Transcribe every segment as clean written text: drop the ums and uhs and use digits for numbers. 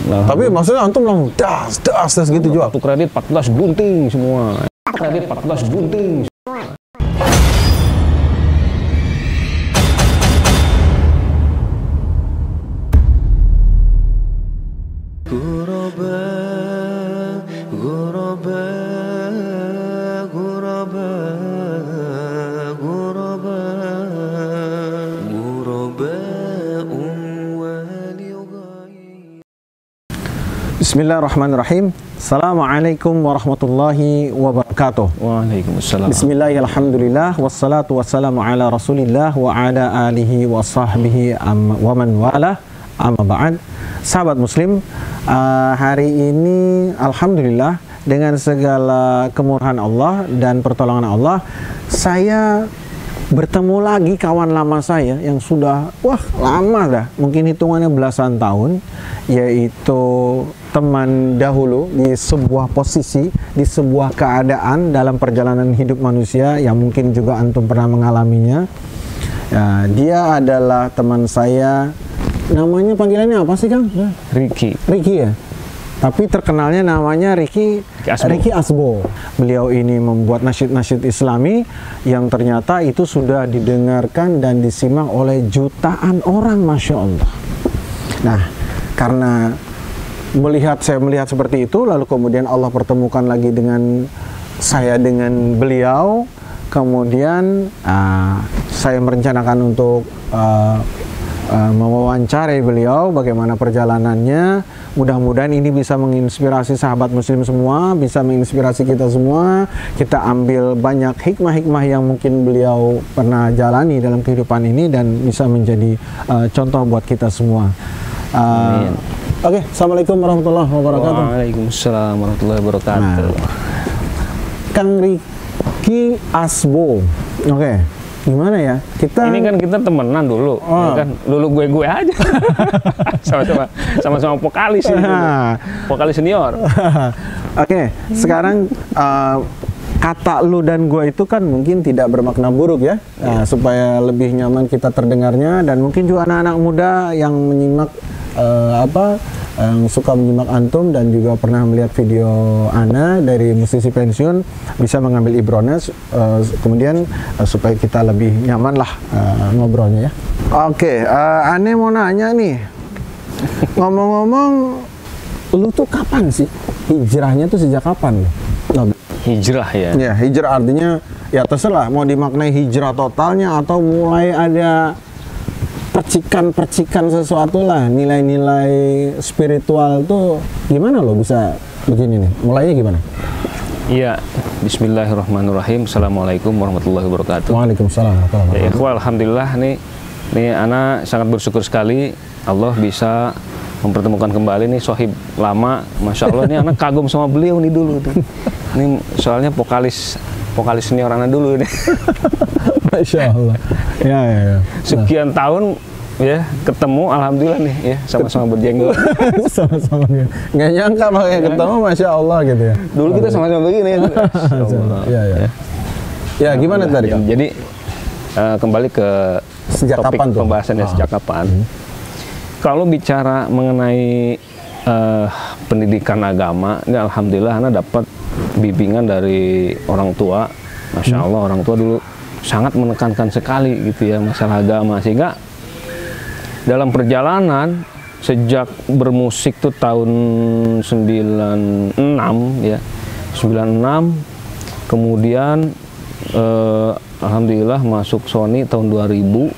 Nah, Tapi maksudnya antum langsung das gitu juga. kartu kredit 14 gunting semua. Kredit 14 gunting. Bismillahirrahmanirrahim. Assalamualaikum warahmatullahi wabarakatuh. Waalaikumsalam. Bismillahirrahmanirrahim. Wassalatu wassalamu ala rasulillah wa ala alihi wa sahbihi wa man wala amma ba'd. Sahabat muslim, hari ini alhamdulillah dengan segala kemurahan Allah dan pertolongan Allah, saya bertemu lagi kawan lama saya yang sudah lama dah, mungkin hitungannya belasan tahun, yaitu teman dahulu di sebuah posisi, di sebuah keadaan dalam perjalanan hidup manusia yang mungkin juga antum pernah mengalaminya. Ya, dia adalah teman saya, namanya panggilannya apa sih Kang? Ricky. Ricky ya? Tapi terkenalnya namanya Ricky Asbo. Beliau ini membuat nasyid-nasyid Islami yang ternyata itu sudah didengarkan dan disimak oleh jutaan orang, Masya Allah. Nah, karena saya melihat seperti itu, lalu kemudian Allah pertemukan lagi dengan saya dengan beliau. Kemudian saya merencanakan untuk mewawancarai beliau, bagaimana perjalanannya. Mudah-mudahan ini bisa menginspirasi sahabat muslim semua, bisa menginspirasi kita semua. Kita ambil banyak hikmah-hikmah yang mungkin beliau pernah jalani dalam kehidupan ini dan bisa menjadi contoh buat kita semua. Oke, Assalamualaikum warahmatullahi wabarakatuh. Waalaikumsalam warahmatullahi wabarakatuh. Kang Ricky Asbo. Oke. Gimana ya? Ini kan kita temenan dulu, ya kan? Dulu gue aja. Sama-sama vokalis ini. Vokalis senior. Oke, sekarang kata lu dan gue itu kan mungkin tidak bermakna buruk ya. Supaya lebih nyaman kita terdengarnya, dan mungkin juga anak-anak muda yang menyimak yang suka menyimak antum dan juga pernah melihat video Ana dari musisi pensiun bisa mengambil ibronya, kemudian supaya kita lebih nyaman lah ngobrolnya ya. Oke, Ane mau nanya nih, ngomong-ngomong, lu tuh kapan sih hijrahnya tuh, sejak kapan lo? Hijrah ya? Ya, hijrah artinya ya terserah mau dimaknai hijrah totalnya atau mulai ada percikan sesuatu lah, nilai-nilai spiritual tuh gimana lo bisa begini nih? Mulainya gimana? Iya, bismillahirrahmanirrahim. Assalamualaikum warahmatullahi wabarakatuh. Waalaikumsalam warahmatullahi wabarakatuh. Alhamdulillah nih Ana sangat bersyukur sekali Allah bisa mempertemukan kembali nih sohib lama. Masya Allah, nih Ana kagum sama beliau nih dulu tuh. Ini soalnya vokalis senior Ana dulu nih. Masya Allah. Ya. Sekian tahun ya ketemu, alhamdulillah nih ya, sama-sama berjenggot. Sama-sama gitu. Nggak nyangka makanya ketemu, Masya Allah gitu ya. Dulu kita sama-sama begini ya. Ya, gimana tadi? Jadi kembali ke sejak topik kapan tuh? Pembahasannya sejak kapan. Kalau bicara mengenai pendidikan agama, ini alhamdulillah Ana dapat bimbingan dari orang tua. Masya Allah, orang tua dulu sangat menekankan sekali gitu ya masalah agama, sehingga dalam perjalanan sejak bermusik tuh tahun 96 ya, 96, kemudian alhamdulillah masuk Sony tahun 2001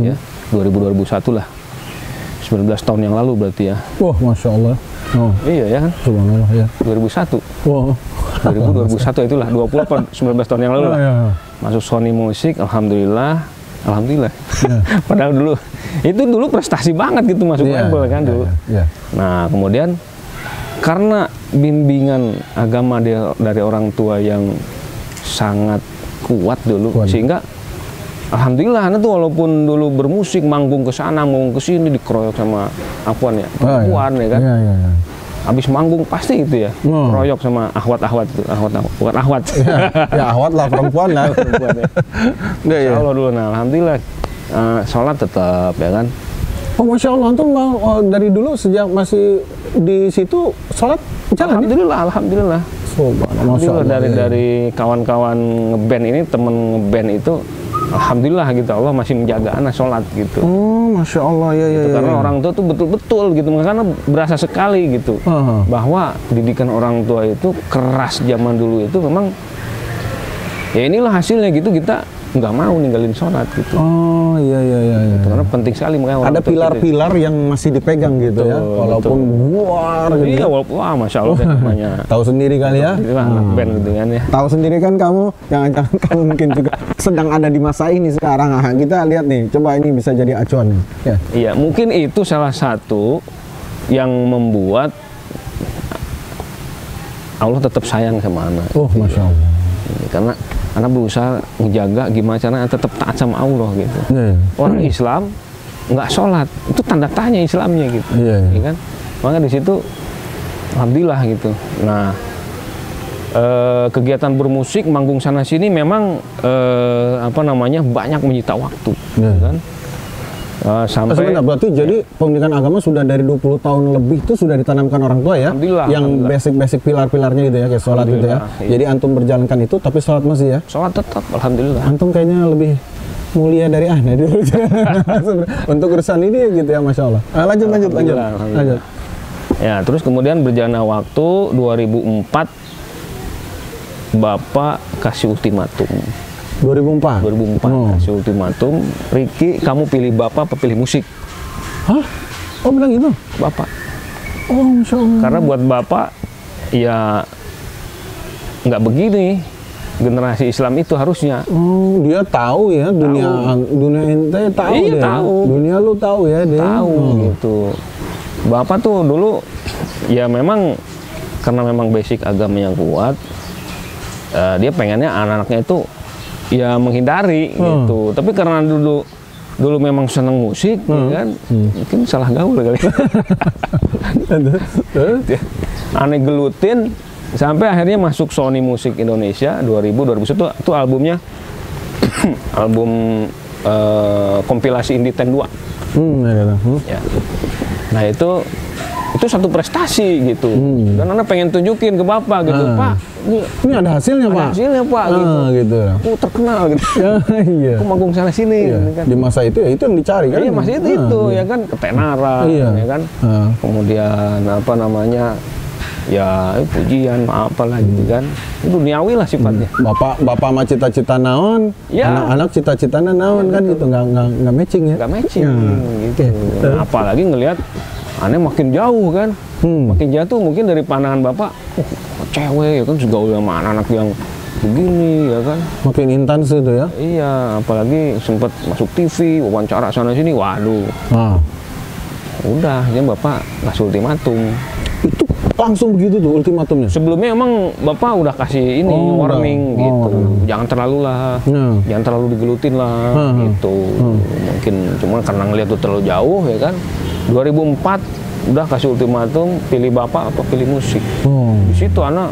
ya, 2001 lah, 19 tahun yang lalu berarti ya. Wah, Masya Allah. Oh. Iya ya kan? Subhanallah ya. 2001. Wow. 2001 itulah 20 atau 19 tahun yang lalu lah. Masuk Sony Musik, alhamdulillah. Ya. Padahal dulu prestasi banget gitu masuk label kan dulu. Nah, kemudian karena bimbingan agama dari orang tua yang sangat kuat dulu, sehingga alhamdulillah Ana tuh walaupun dulu bermusik, manggung ke sana, manggung ke sini, dikeroyok sama Afwan ya, perempuan ya kan. Habis manggung pasti gitu ya, keroyok sama ahwat itu, bukan ahwat. Ya ahwat lah, perempuan lah. Insya Allah dulu, nah alhamdulillah sholat tetap ya kan. Oh, Masya Allah, antum dari dulu sejak masih di situ sholat jalan? Alhamdulillah. Alhamdulillah dari kawan-kawan ngeband ini, temen ngeband itu, alhamdulillah gitu, Allah masih menjaga anak sholat gitu. Oh, Masya Allah, ya. Karena orang tua tuh betul-betul gitu, karena berasa sekali gitu, bahwa pendidikan orang tua itu keras zaman dulu itu memang, ya inilah hasilnya gitu, kita nggak mau ninggalin sholat gitu. Oh, iya. Gitu, karena penting sekali, makanya ada pilar-pilar yang masih dipegang gitu, ya, walaupun luar gitu. Iya, walaupun Masya Allah namanya. Tahu sendiri kali ya. Anak band gitu kan ya. Tahu sendiri kan kamu, jangan-jangan kamu mungkin juga sedang ada di masa ini sekarang. Kita lihat nih, coba ini bisa jadi acuan nih. Ya. Iya, mungkin itu salah satu yang membuat Allah tetap sayang sama anak. Oh, Masya Allah. Karena anak berusaha ngejaga gimana caranya tetap taat sama Allah gitu. Orang Islam nggak sholat, itu tanda tanya Islamnya gitu. Ya kan? Maka di situ alhamdulillah gitu. Nah, kegiatan bermusik, manggung sana sini memang banyak menyita waktu, kan? Sampai berarti jadi pendidikan agama sudah dari 20 tahun lebih itu sudah ditanamkan orang tua ya, yang basic pilar-pilarnya gitu ya, kayak sholat gitu ya. Iya. Jadi antum berjalankan itu, tapi sholat masih ya? Sholat tetap, alhamdulillah. Antum kayaknya lebih mulia dari Ana dulu untuk urusan ini gitu ya, Masya Allah. Lanjut. Ya, terus kemudian berjalannya waktu 2004 Bapak kasih ultimatum. 2004 kasih ultimatum, Ricky, kamu pilih Bapak apa pilih musik? Hah? Oh, bilang gitu? Bapak. Oh, Masya Allah. Karena buat Bapak ya nggak begini generasi Islam itu harusnya. Oh, dia tahu ya dunia ente tahu. Iya, dia. Tahu. Dunia lu tahu ya dia. Tahu gitu. Bapak tuh dulu ya memang karena memang basic agamanya kuat, dia pengennya anak-anaknya itu ya menghindari gitu. Tapi karena dulu memang seneng musik, ya kan, mungkin salah gaul kali. Aneh gelutin sampai akhirnya masuk Sony Music Indonesia 2001 itu albumnya album kompilasi Indie Tank 2. Ya. Nah itu satu prestasi gitu. Dan anak pengen tunjukin ke Bapak gitu, Pak. Ini ada hasilnya, Pak. Ada hasilnya, Pak. Gitu. Aku terkenal gitu. Iya. Aku manggung sana sini. Iya. Gitu, kan. Di masa itu ya itu yang dicari kan? Iya, masih itu ya kan, ketenaran, ya kan. Kemudian apa namanya? Ya pujian, apalah gitu kan. Itu duniawi lah sifatnya. Bapak mah cita-cita naon, anak-anak cita-citanya naon kan gitu, nggak matching ya? Nggak matching gitu. Nah, apalagi ngelihat aneh makin jauh kan, makin jatuh mungkin dari pandangan Bapak, cewek ya kan segaul sama anak-anak yang begini ya kan. Makin intens itu ya? Iya, apalagi sempat masuk TV, wawancara sana sini, waduh. Udah, jadi Bapak ngasih ultimatum. Itu langsung begitu tuh ultimatumnya? Sebelumnya emang Bapak udah kasih ini warning gitu, jangan terlalu lah, jangan terlalu digelutin lah gitu. Mungkin cuma karena ngeliat tuh terlalu jauh ya kan. 2004 udah kasih ultimatum, pilih Bapak apa pilih musik. Di situ anak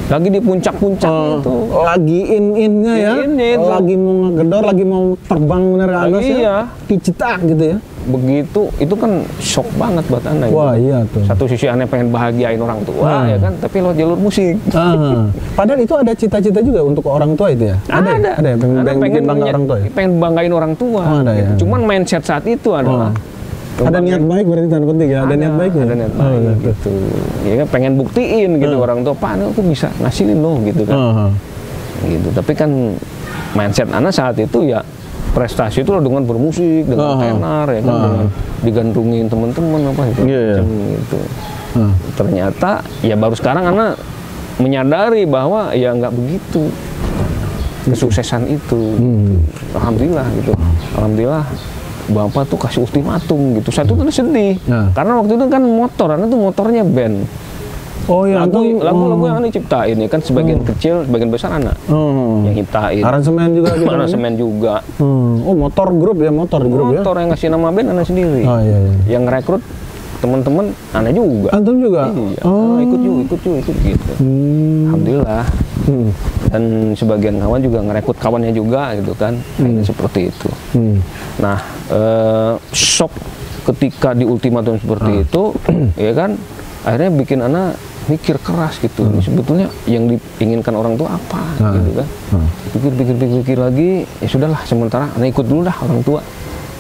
lagi di puncak-puncak itu. Lagi in-innya ya. Lagi mau ngegedor, lagi mau terbang bener ke atas ya. Dicetak gitu ya. Begitu, itu kan shock banget buat anak. Wah gitu. Iya tuh. Satu sisi aneh pengen bahagiain orang tua ya kan, tapi lewat jalur musik. Padahal itu ada cita-cita juga untuk orang tua itu ya? Ada ya? Pengen bangga orang tua ya? Pengen banggain orang tua. Ada ya? Cuman mindset saat itu adalah ada niat baik berarti tanda penting ya? Ada niat baiknya? Ada niat baik gitu. Ya kan pengen buktiin gitu orang tua, Pak aku bisa ngasilin loh gitu kan. Gitu. Tapi kan mindset anak saat itu ya prestasi itu loh dengan bermusik, dengan tenar ya kan, dengan digandrungin teman-teman apa gitu. Gitu. Ternyata ya baru sekarang anak menyadari bahwa ya nggak begitu kesuksesan itu. Alhamdulillah gitu. Alhamdulillah Bapak tuh kasih ultimatum gitu. Saya tuh sedih. Karena waktu itu kan anak tuh motornya band. Oh iya, lagu-lagu yang anak ciptain ya kan, sebagian kecil, sebagian besar anak yang ciptain. Aransemen juga. Aransemen juga. Oh motor grup ya. Motor yang ngasih nama band anak sendiri. Yang rekrut teman-teman anak juga. Antum juga? Iya. Ikut gitu. Alhamdulillah. Dan sebagian kawan juga ngerekrut kawannya juga gitu kan. Seperti itu. Nah, shock ketika di ultimatum seperti itu, ya kan, akhirnya bikin anak mikir keras gitu. Ini sebetulnya yang diinginkan orang tua apa, gitu kan? Pikir lagi, ya sudahlah, sementara anak ikut dulu dah orang tua,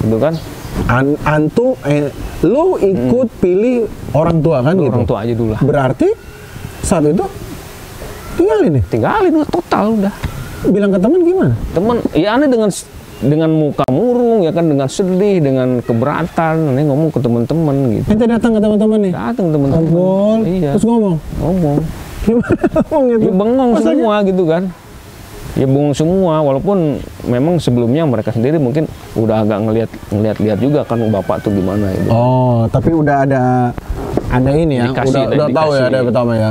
gitu kan? Lu ikut pilih orang tua kan? Gitu? Orang tua aja dulu lah. Berarti saat itu tinggalin total udah. Bilang ke teman gimana? Teman, ya aneh dengan muka murung, ya kan, dengan sedih, dengan keberatan, aneh ngomong ke teman-teman gitu. Ente datang ke teman-teman nih? Datang ke teman-teman. Iya. Terus ngomong? Gimana ngomong gitu? Ya bengong semua gitu kan. Ya bengong semua, walaupun memang sebelumnya mereka sendiri mungkin udah agak ngeliat juga kan bapak tuh gimana gitu. Oh, tapi udah ada ini ya, udah tahu ya, ada pertama ya.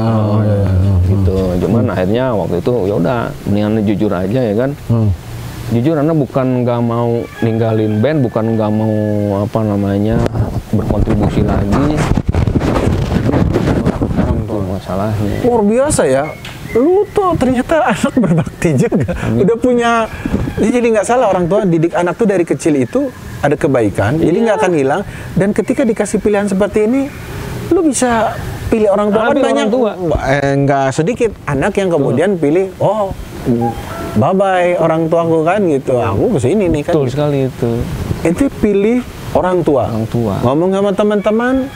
Gitu. Cuman akhirnya waktu itu ya udah, mendingan jujur aja ya kan. Jujur, anak bukan nggak mau ninggalin band, bukan nggak mau berkontribusi lagi. Itu masalahnya. Luar biasa ya. Lu tuh ternyata anak berbakti juga. Udah punya, jadi nggak salah orang tua didik anak tuh dari kecil itu ada kebaikan, jadi nggak akan hilang. Dan ketika dikasih pilihan seperti ini, lu bisa pilih orang tua. Kan banyak, nggak sedikit anak yang kemudian pilih, oh bye-bye orang tuaku kan gitu, aku kesini nih kan. Betul sekali itu. Ente pilih orang tua. Ngomong sama teman-teman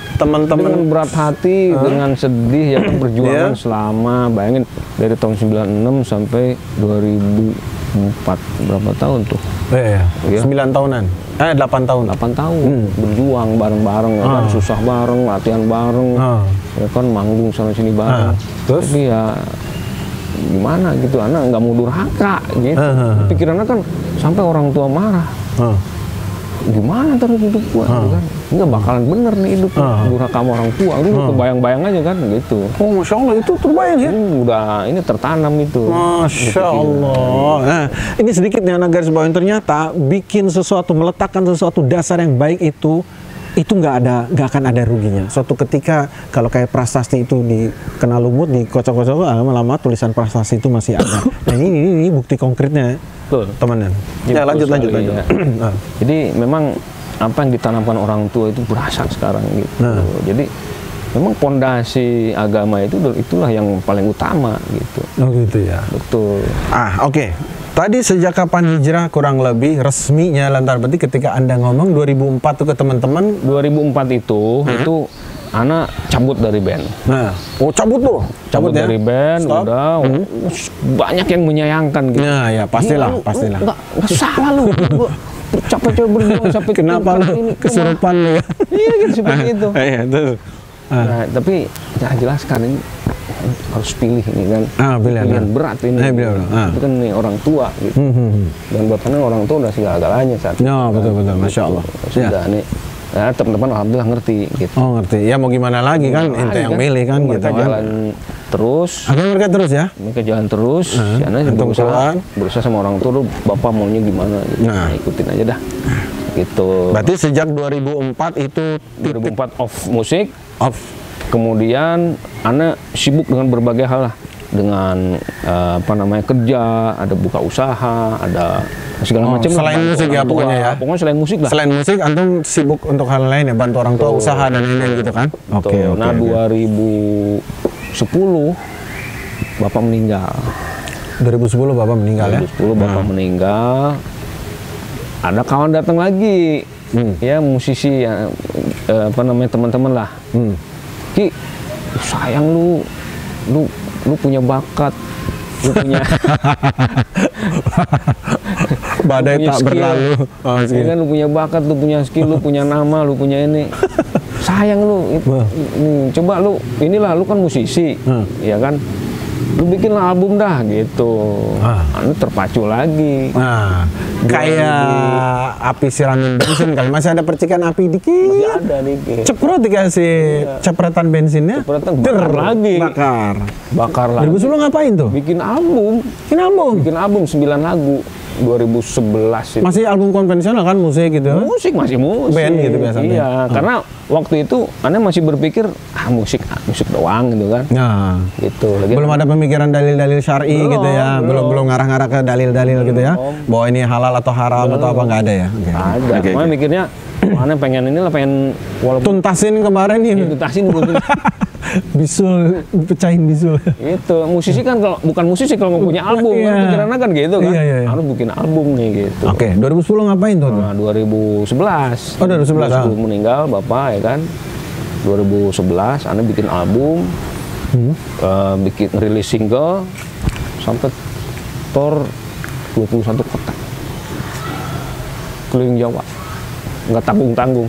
dengan berat hati, dengan sedih ya kan, perjuangan selama, bayangin dari tahun 96 sampai 2004, berapa tahun tuh? Ya. 9 tahunan. 8 tahun. 8 tahun. Berjuang bareng-bareng ya kan, susah bareng, latihan bareng. Ya kan, manggung sana sini bareng. Terus? Tapi ya gimana gitu, anak nggak mau durhaka gitu. Pikirannya kan sampai orang tua marah. Gimana terus hidup gua gitu kan, nggak bakalan bener nih hidup durhaka sama orang tua. Lu kebayang-bayang aja kan gitu. Oh, Masya Allah, itu terbayang ya? Udah ini tertanam itu. Masya Allah. Nah, ini sedikit nih anak garis bawain, ternyata bikin sesuatu, meletakkan sesuatu dasar yang baik itu nggak akan ada ruginya. Suatu ketika kalau kayak prasasti itu dikena lumut, dikocok-kocok, lama-lama tulisan prasasti itu masih ada. Nah ini bukti konkretnya. Betul, teman-teman. Ya, lanjut. Ya. Jadi memang apa yang ditanamkan orang tua itu berasa sekarang gitu. Jadi memang pondasi agama itulah yang paling utama gitu. Oh gitu ya. Betul. Oke. Tadi sejak kapan hijrah kurang lebih resminya lantar berarti ketika Anda ngomong 2004 tuh ke teman-teman? 2004 itu anak cabut dari band. Cabut tuh? Cabut dari band. Stop. Udah banyak yang menyayangkan gitu. Nah ya pastilah. Nggak salah lu. Capek-capek berjuang sampai kenapa lu kesurupan lu ya? Iya gitu, seperti itu. Iya, betul. Nah, tapi saya jelaskan ini harus pilih ini kan. Pilihan berat ini. Itu kan ini orang tua gitu. Dan buat orang tua udah segala-galanya saat itu. Ya, betul. Masya Allah. Sudah nih. Ya, teman-teman alhamdulillah ngerti gitu. Oh, ngerti. Ya mau gimana lagi kan, ente yang milih kan gitu kan. Jalan terus. Mereka terus ya? Mereka jalan terus. Karena berusaha sama orang tua, bapak maunya gimana gitu. Ikutin aja dah. Gitu. Berarti sejak 2004 itu 2004 off musik. Kemudian anak sibuk dengan berbagai hal lah, dengan kerja, ada buka usaha, ada segala macam. Selain musik ya pokoknya ya. Pokoknya selain musik lah. Selain musik, antum sibuk untuk hal lain ya, bantu orang tua, usaha dan lain-lain gitu kan? Oke. Nah 2010 bapak meninggal. 2010 bapak meninggal ya? 2010 bapak meninggal. Ada kawan datang lagi, ya musisi ya, teman-teman lah. Ki, sayang lu punya bakat, lu punya badai tak berlalu. Ya kan, lu punya bakat, lu punya skill, lu punya nama, lu punya ini. Sayang lu, coba lu kan musisi, ya kan? Lu bikinlah album dah gitu. Anu terpacu lagi. Kayak api siramin bensin kan, masih ada percikan api dikit. Masih ada dikit. Ceprot dikasih cepretan bensinnya. Cepretan bakar lagi. 2010 ngapain tuh? Bikin album 9 lagu. 2011 itu. Masih album konvensional kan, musik gitu? Musik masih musik. Band gitu biasanya. Iya, karena waktu itu Anda masih berpikir musik doang gitu kan. Nah, gitu. Belum ada pemikiran dalil-dalil syar'i gitu ya. Belum ngarah-ngarah ke dalil-dalil gitu ya. Bahwa ini halal atau haram atau apa, nggak ada ya. Ada. Cuma mikirnya Aneh pengen inilah, pengen walaupun tuntasin kemarin nih. tuntasin bisul, pecahin bisul. Itu musisi kan kalau bukan musisi kalau mau punya album, pikirannya kan gitu kan. Harus bikin album nih gitu. Oke, 2010 ngapain tuh? Nah, 2011. Oh, 2011. Sebelum meninggal bapak ya kan. 2011 Aneh bikin album. Bikin rilis single sampai tour 21 kota. Keliling Jawa. Nggak tanggung-tanggung.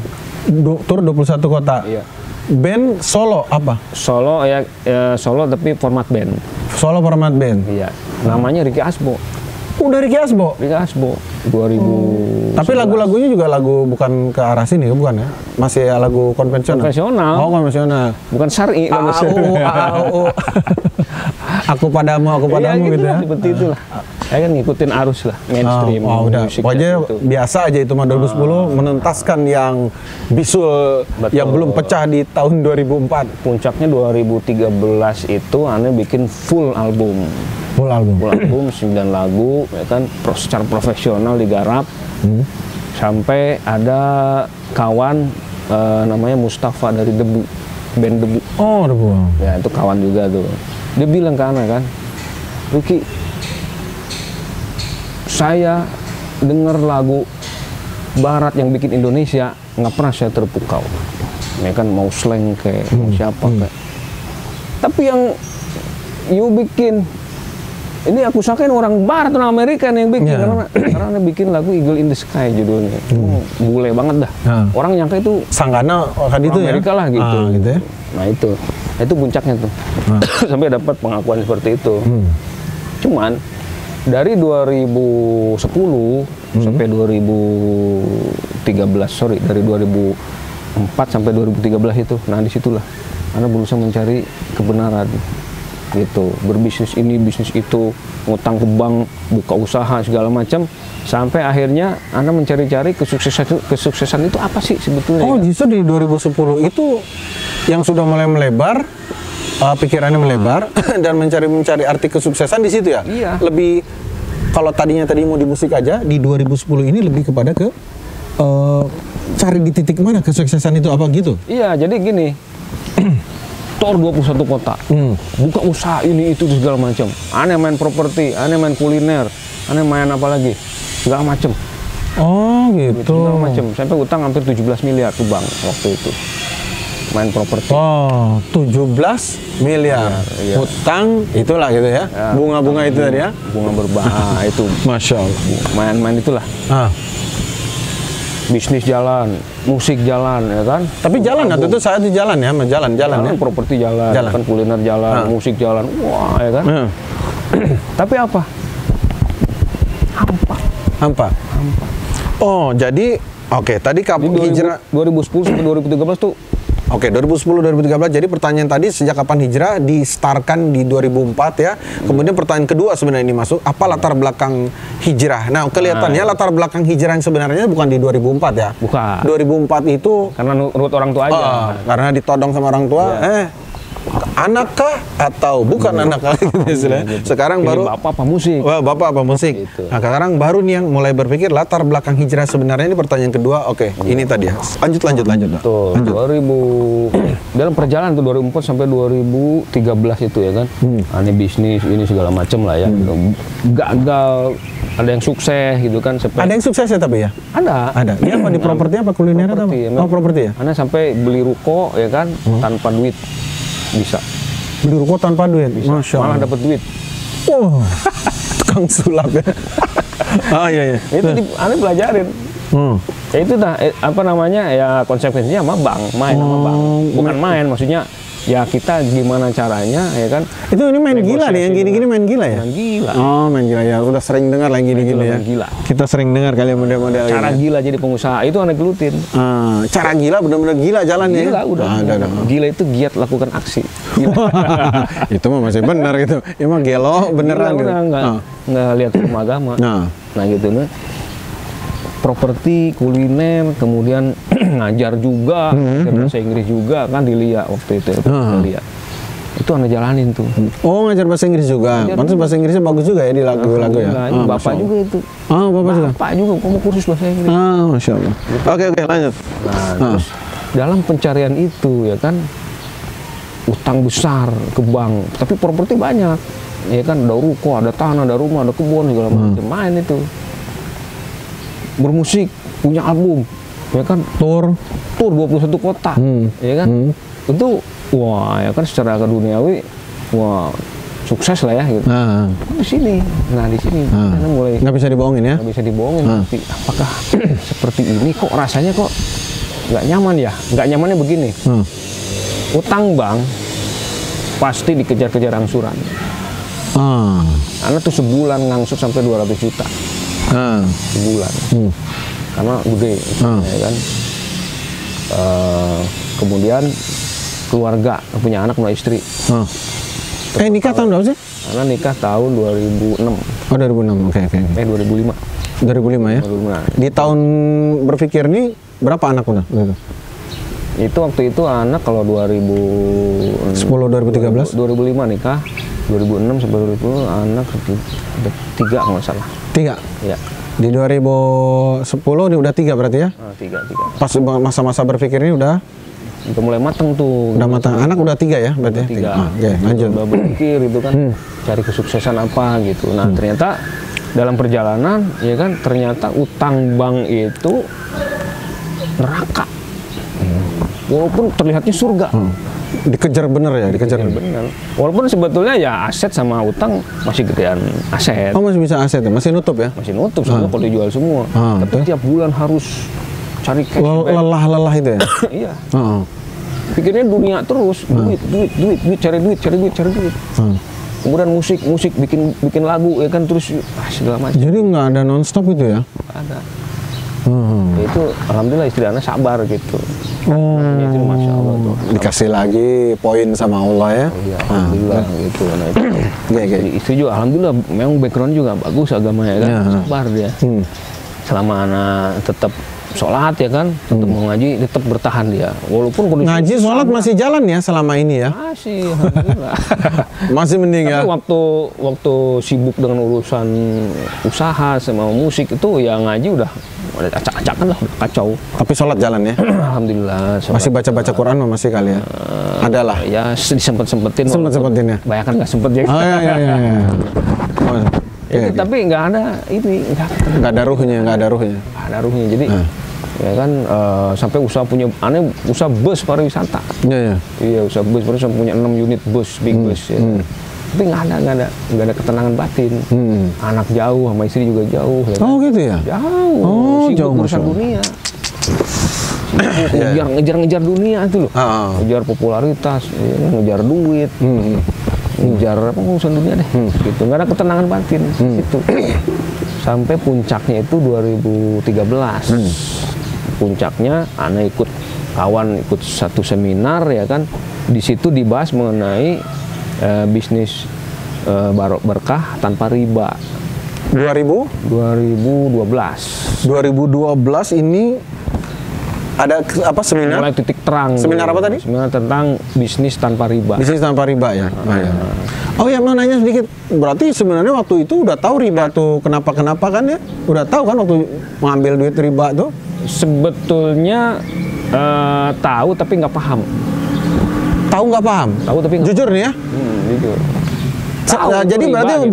Tour 21 kota. Iya. Band solo apa? Solo ya solo tapi format band. Solo format band. Iya. Namanya Ricky Asbo. Udah Ricky Asbo. Ricky Asbo 2000. Tapi lagu-lagunya juga lagu bukan ke arah sini bukan ya? Masih lagu konvensional. Konvensional. Oh, konvensional. Bukan syar'i kalau Aku padamu ya, gitu ya. Seperti itulah. Ya kan ngikutin arus lah mainstream. Udah. Pokoknya gitu. Biasa aja itu mah 2010 menuntaskan yang bisul. Betul. Yang belum pecah di tahun 2004. Puncaknya 2013 itu Aneh bikin full album. Full album 9 lagu ya kan secara profesional digarap. Sampai ada kawan namanya Mustafa dari Debu, band Debu. Oh, Debu. Ya itu kawan juga tuh. Dia bilang ke Ana kan, Ricky, saya dengar lagu barat yang bikin Indonesia nggak pernah saya terpukau. Ya kan mau slang kayak mau siapa kayak. Tapi yang you bikin ini aku sangkain orang barat atau Amerika yang bikin karena bikin lagu Eagle in the Sky judulnya. Bule banget dah. Orang nyangka itu Sanggana itu Amerika ya? lah gitu. Gitu ya? Nah itu puncaknya tuh. Sampai dapat pengakuan seperti itu. Cuman dari 2010 sampai 2013, dari 2004 sampai 2013 itu. Nah disitulah Ana berusaha mencari kebenaran. Gitu, berbisnis ini, bisnis itu, ngutang ke bank, buka usaha segala macam, sampai akhirnya Anda mencari-cari kesuksesan itu apa sih sebetulnya? Oh, justru di 2010 itu yang sudah mulai melebar, pikirannya melebar dan mencari arti kesuksesan di situ ya. Iya. Lebih kalau tadi mau di musik aja, di 2010 ini lebih kepada ke cari di titik mana kesuksesan itu apa gitu. Iya, jadi gini. Tour 21 kota, buka usaha ini itu segala macam. Aneh main properti, aneh main kuliner, aneh main apa lagi, segala macam. Oh gitu. Segala macam. Sampai utang hampir 17 miliar tuh bang waktu itu. Main properti. Oh, 17 miliar. Iya. Utang itulah gitu ya. Bunga-bunga itu tadi ya. Bunga berbahaya itu. Masya Allah. Main-main itulah. Bisnis jalan, musik jalan, ya kan? Tapi jalan atau itu saat itu jalan ya, jalan ya. Properti jalan, kan kuliner jalan, musik jalan, wah ya kan? Tapi apa? Hampa. Oh, jadi oke, tadi hijrah 2010 sampai 2013 tuh. Oke, 2010-2013. Jadi pertanyaan tadi sejak kapan hijrah di-startkan di 2004 ya. Kemudian pertanyaan kedua sebenarnya ini masuk, apa latar belakang hijrah? Nah, kelihatannya latar belakang hijrah yang sebenarnya bukan di 2004 ya. Bukan. 2004 itu karena nurut orang tua aja. Karena ditodong sama orang tua, anak kah atau bukan anak kah gitu. Sekarang baru bapak apa musik? Bapak apa musik? Gitu. Nah, sekarang baru nih yang mulai berpikir latar belakang hijrah sebenarnya ini pertanyaan kedua. Oke, ini tadi ya. Lanjut. Tuh, 2000 dalam perjalanan tuh 2004 sampai 2013 itu ya kan. Aneh bisnis ini segala macam lah ya. Gagal, ada yang sukses gitu kan. Ada yang sukses ya tapi ya? Ada. Dia apa di properti apa kuliner atau apa? Oh, properti ya. Aneh sampai beli ruko ya kan tanpa duit. Bisa beli ruko tanpa duit, Masya Allah. Malah dapat duit. Tukang sulap ya. Iya. Itu Aneh pelajarin. Ya itu dah apa namanya ya konsekuensinya sama bank, main sama bank. Bukan main, maksudnya ya kita gimana caranya ya kan. Itu ini main gila nih, yang gini-gini main gila ya? Main gila. Oh, main gila ya. Udah sering dengar lagi gini-gini ya. Gila. Kita sering dengar kali model-model cara gila jadi pengusaha itu Aneh gelutin. Cara gila benar-benar gila jalannya. Gila udah. Gila itu giat lakukan aksi. Itu mah masih benar gitu. Emang gelo beneran gitu. Enggak lihat hukum agama. Nah gitu nih. Properti, kuliner, kemudian ngajar juga, bahasa Inggris juga kan dilihat waktu itu. Dilihat. Itu Anda jalanin tuh. Oh, ngajar bahasa Inggris juga. Pantas bahasa Inggrisnya bagus juga ya di lagu-lagu ya. Bapak juga itu. Bapak juga. Bapak juga mau kursus bahasa Inggris. Masya Allah. Oke, lanjut. Nah, terus dalam pencarian itu ya kan utang besar ke bank, tapi properti banyak. Ya kan, ada ruko, ada tanah, ada rumah, ada kebun segala macam. Main itu. Bermusik, punya album. Ya kan, tour 21 kota. Ya kan? Itu wah, ya kan secara duniawi wah sukses lah ya gitu. Di sini. Nah, di sini mulai nggak bisa dibohongin ya. Nggak bisa dibohongin. Tapi apakah seperti ini kok rasanya kok nggak nyaman ya? Nggak nyamannya begini. Utang bank pasti dikejar-kejar angsuran. Karena tuh sebulan ngangsur sampai 200 juta. Sebulan. Karena gede, ya kan. Kemudian keluarga, punya anak, punya istri. Nikah tahun berapa sih? Karena nikah tahun 2006. Oh, 2006. Oke. 2005. 2005 ya? 2005. Di tahun berpikir nih, berapa anak udah? Itu waktu itu anak kalau 2013? 2005 nikah, 2006 sampai 2010 anak ada 3 kalau nggak salah. 3? Iya. Di 2010 ini udah 3 berarti ya? 3. Pas masa-masa berpikir ini udah mulai matang tuh. Udah matang. Anak udah 3 ya berarti? 3. Oke, lanjut. Udah berpikir itu kan, cari kesuksesan apa gitu. Nah, ternyata dalam perjalanan, ya kan, ternyata utang bank itu neraka. Walaupun terlihatnya surga. Dikejar bener ya, dikejar bener. Walaupun sebetulnya ya aset sama utang masih gedean aset. Oh, masih bisa aset ya? Masih nutup ya? Masih nutup, semua kalau dijual semua. Tapi tiap bulan harus cari cash. Lelah itu ya? Iya. Pikirnya dunia terus, duit, cari duit. Kemudian musik, bikin lagu ya kan, terus segala macam. Jadi nggak ada nonstop itu ya? Nggak ada. Itu alhamdulillah istri anak sabar gitu. Itu masya Allah tuh. Dikasih lagi poin sama Allah ya? Iya, alhamdulillah gitu. Nah, itu. Jadi istri juga alhamdulillah memang background juga bagus agamanya kan, sabar dia. Selama anak tetap sholat ya kan, tetap mau ngaji, tetap bertahan dia. Walaupun kondisi ngaji, sholat masih jalan ya selama ini ya? Masih, alhamdulillah. Masih mending ya? Tapi waktu sibuk dengan urusan usaha sama musik itu ya ngaji udah acak-acakan lah, udah kacau. Tapi sholat jalan ya? Alhamdulillah. Masih baca-baca Quran masih kali ya? Ada lah? Ya disempet-sempetin. Sempet-sempetin ya? Banyak kan nggak sempet ya. Oh iya. Tapi nggak ada ini, nggak ada ruhnya. Nggak ada ruhnya. Jadi ya kan sampai usaha usaha bus pariwisata. Iya, usaha bus pariwisata punya 6 unit bus, big bus ya. Tapi nggak ada ketenangan batin. Anak jauh, sama istri juga jauh. Ya kan? Oh gitu ya? Jauh. Sibuk urusan dunia. Ngejar dunia itu loh. Ngejar popularitas, ngejar duit. Ngejar urusan dunia deh. Gitu. Nggak ada ketenangan batin. Gitu. Sampai puncaknya itu 2013. Puncaknya anak ikut satu seminar ya kan. Di situ dibahas mengenai bisnis berkah tanpa riba. 2012 ini ada apa seminar? Mulai titik terang. Seminar apa tadi? Seminar tentang bisnis tanpa riba. Bisnis tanpa riba ya. Oh ya, mau nanya sedikit. Berarti sebenarnya waktu itu udah tahu riba tuh kenapa kan ya? Udah tahu kan waktu mengambil duit riba tuh? Sebetulnya tahu tapi nggak paham. Tahu nggak paham? Tahu tapi nggak jujur nih ya? Jujur. Jadi berarti gitu.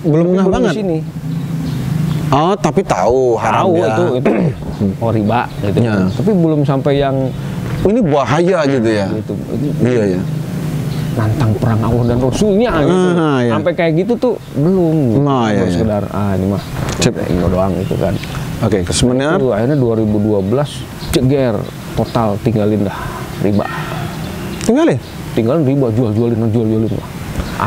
belum ngeh banget. Sini. Oh, tapi tahu haramnya. Tahu itu riba gitu. Ya. Tapi belum sampai yang ini bahaya gitu ya. Gitu. Iya ya. Nantang perang Allah dan Rasulnya gitu. Iya. Sampai kayak gitu tuh belum. Iya. Sekedar ini mah ini doang itu kan. Oke, seminar. Akhirnya 2012 ceger total tinggalin dah riba. Tinggalin riba, jual-jualin lah.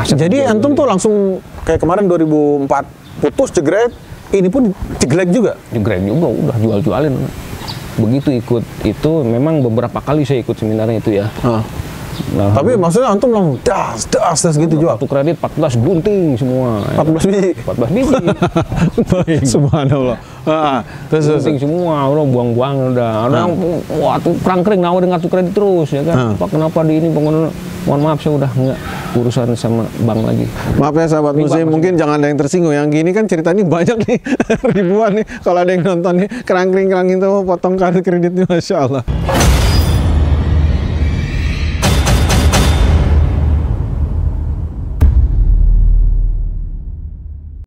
Jadi antum tuh langsung kayak kemarin 2004 putus jegret, ini pun jeglek juga? Jeglek juga, udah jual-jualin. Begitu ikut itu, memang beberapa kali saya ikut seminarnya itu ya. Nah, tapi maksudnya antum langsung das gitu jual. Kartu kredit 14 bunting semua. 14 biji. 14 biji. Baik. Subhanallah. Terus bunting semua, orang buang-buang udah. Orang wah tuh kerang-kering nawa dengan kartu kredit terus ya kan. Pak kenapa di ini pengguna, mohon maaf saya udah nggak urusan sama bank lagi. Maaf ya sahabat muslim, mungkin jangan ada yang tersinggung. Yang gini kan cerita ini banyak nih, ribuan nih. Kalau ada yang nonton nih, kerang-kering itu potong kartu kreditnya, Masya Allah.